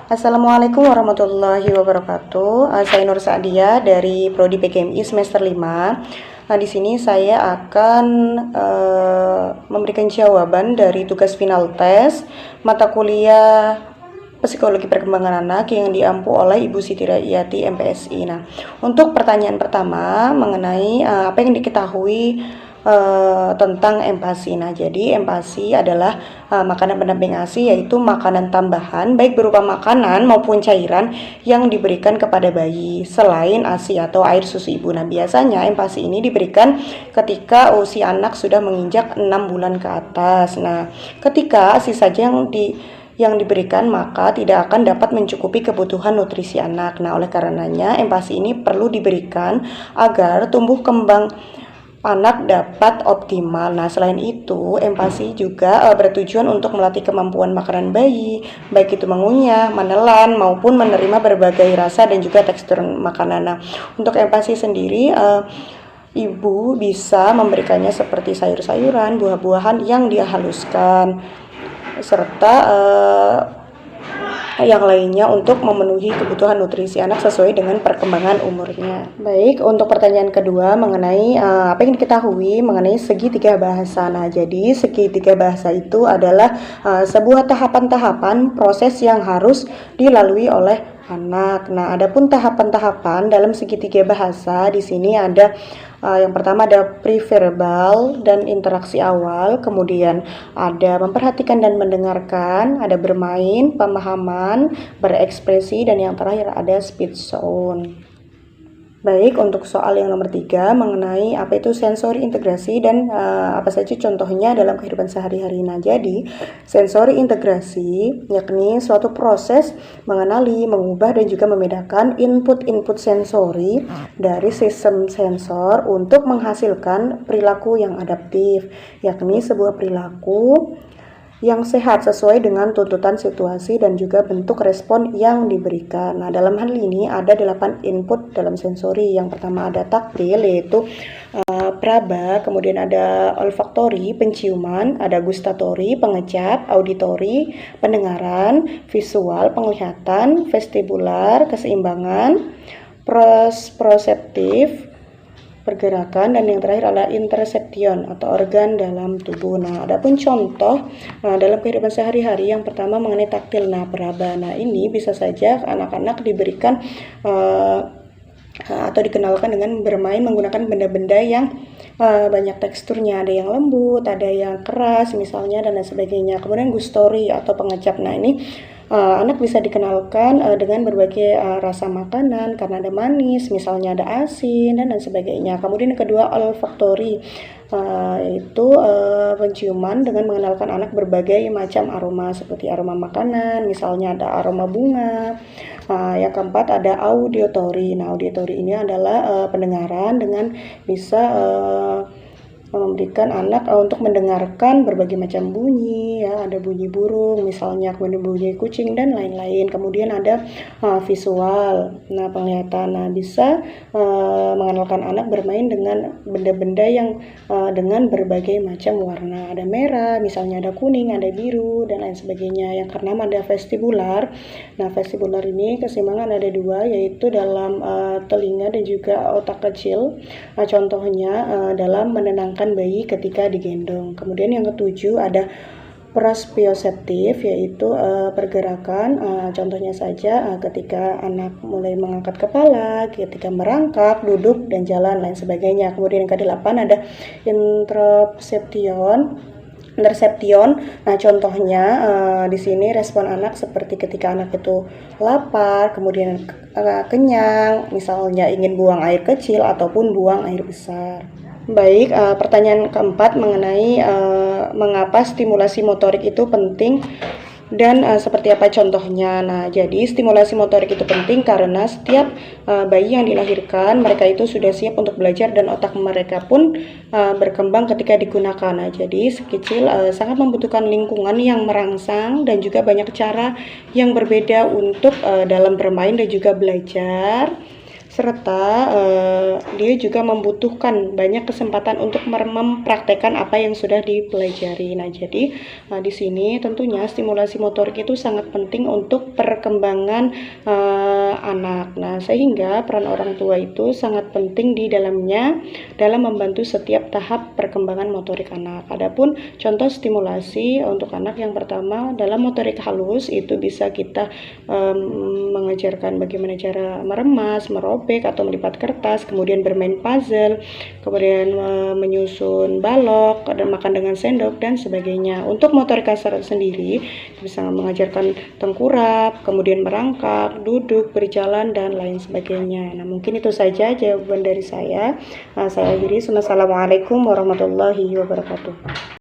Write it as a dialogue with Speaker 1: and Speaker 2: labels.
Speaker 1: Assalamualaikum warahmatullahi wabarakatuh. Saya Nur Sa'dia dari Prodi PKMI semester 5. Nah, di sini saya akan memberikan jawaban dari tugas final tes mata kuliah Psikologi Perkembangan Anak yang diampu oleh Ibu Siti Raiyati MPSI. Nah, untuk pertanyaan pertama mengenai apa yang diketahui tentang empasi. Nah, jadi empasi adalah makanan pendamping ASI, yaitu makanan tambahan baik berupa makanan maupun cairan yang diberikan kepada bayi selain ASI atau air susu ibu. Nah, biasanya empasi ini diberikan ketika usia anak sudah menginjak 6 bulan ke atas. Nah, ketika ASI saja yang diberikan maka tidak akan dapat mencukupi kebutuhan nutrisi anak. Nah, oleh karenanya empasi ini perlu diberikan agar tumbuh kembang anak dapat optimal. Nah, selain itu, empasi juga bertujuan untuk melatih kemampuan makanan bayi, baik itu mengunyah, menelan, maupun menerima berbagai rasa dan juga tekstur makanan. Nah, untuk empasi sendiri, ibu bisa memberikannya seperti sayur-sayuran, buah-buahan yang dia haluskan, serta yang lainnya untuk memenuhi kebutuhan nutrisi anak sesuai dengan perkembangan umurnya. Baik, untuk pertanyaan kedua mengenai apa yang diketahui mengenai segitiga bahasa. Nah, jadi segitiga bahasa itu adalah sebuah tahapan-tahapan proses yang harus dilalui oleh anak. Nah, adapun tahapan-tahapan dalam segitiga bahasa di sini ada yang pertama ada preverbal dan interaksi awal, kemudian ada memperhatikan dan mendengarkan, ada bermain, pemahaman, berekspresi, dan yang terakhir ada speech sound. Baik, untuk soal yang nomor 3 mengenai apa itu sensori integrasi dan apa saja contohnya dalam kehidupan sehari-hari. Nah, jadi sensori integrasi yakni suatu proses mengenali, mengubah, dan juga membedakan input-input sensori dari sistem sensor untuk menghasilkan perilaku yang adaptif, yakni sebuah perilaku yang sehat sesuai dengan tuntutan situasi dan juga bentuk respon yang diberikan. Nah, dalam hal ini ada 8 input dalam sensori. Yang pertama ada taktil, yaitu praba, kemudian ada olfaktori, penciuman, ada gustatori, pengecap, auditori, pendengaran, visual, penglihatan, vestibular, keseimbangan, proseseptif, pergerakan, dan yang terakhir adalah interseption atau organ dalam tubuh. Nah, adapun contoh dalam kehidupan sehari-hari, yang pertama mengenai taktil. Nah, peraba. Nah, ini bisa saja anak-anak diberikan atau dikenalkan dengan bermain menggunakan benda-benda yang banyak teksturnya, ada yang lembut, ada yang keras misalnya, dan lain sebagainya. Kemudian gustori atau pengecap. Nah, ini anak bisa dikenalkan dengan berbagai rasa makanan, karena ada manis, misalnya ada asin, dan lain sebagainya. Kemudian yang kedua olfaktori, itu penciuman dengan mengenalkan anak berbagai macam aroma seperti aroma makanan, misalnya ada aroma bunga. Yang keempat ada auditori. Nah, auditori ini adalah pendengaran dengan bisa memberikan anak untuk mendengarkan berbagai macam bunyi, ya, ada bunyi burung misalnya, kemudian bunyi kucing dan lain-lain. Kemudian ada visual. Nah, penglihatan. Nah, bisa mengenalkan anak bermain dengan benda-benda yang dengan berbagai macam warna. Ada merah, misalnya ada kuning, ada biru, dan lain sebagainya. Yang keenam ada vestibular. Nah, vestibular ini keseimbangan ada 2, yaitu dalam telinga dan juga otak kecil. Nah, contohnya dalam menenangkan bayi ketika digendong. Kemudian yang ketujuh ada proprioceptif, yaitu pergerakan. Contohnya saja ketika anak mulai mengangkat kepala, ketika merangkak, duduk, dan jalan, lain sebagainya. Kemudian yang ke-8 ada interseption. Nah, contohnya di sini respon anak seperti ketika anak itu lapar, kemudian kenyang, misalnya ingin buang air kecil ataupun buang air besar. Baik, pertanyaan keempat mengenai mengapa stimulasi motorik itu penting dan seperti apa contohnya. Nah, jadi stimulasi motorik itu penting karena setiap bayi yang dilahirkan, mereka itu sudah siap untuk belajar dan otak mereka pun berkembang ketika digunakan. Nah, jadi sekecil sangat membutuhkan lingkungan yang merangsang dan juga banyak cara yang berbeda untuk dalam bermain dan juga belajar. serta dia juga membutuhkan banyak kesempatan untuk mempraktekkan apa yang sudah dipelajari. Nah, jadi di sini tentunya stimulasi motorik itu sangat penting untuk perkembangan anak. Nah, sehingga peran orang tua itu sangat penting di dalamnya dalam membantu setiap tahap perkembangan motorik anak. Adapun contoh stimulasi untuk anak yang pertama dalam motorik halus itu bisa kita mengajarkan bagaimana cara meremas, merobek atau melipat kertas, kemudian bermain puzzle, kemudian menyusun balok, dan makan dengan sendok dan sebagainya. Untuk motorik kasar sendiri bisa mengajarkan tengkurap, kemudian merangkak, duduk, berjalan dan lain sebagainya. Nah, mungkin itu saja jawaban dari saya. Saya akhiri. Assalamualaikum warahmatullahi wabarakatuh.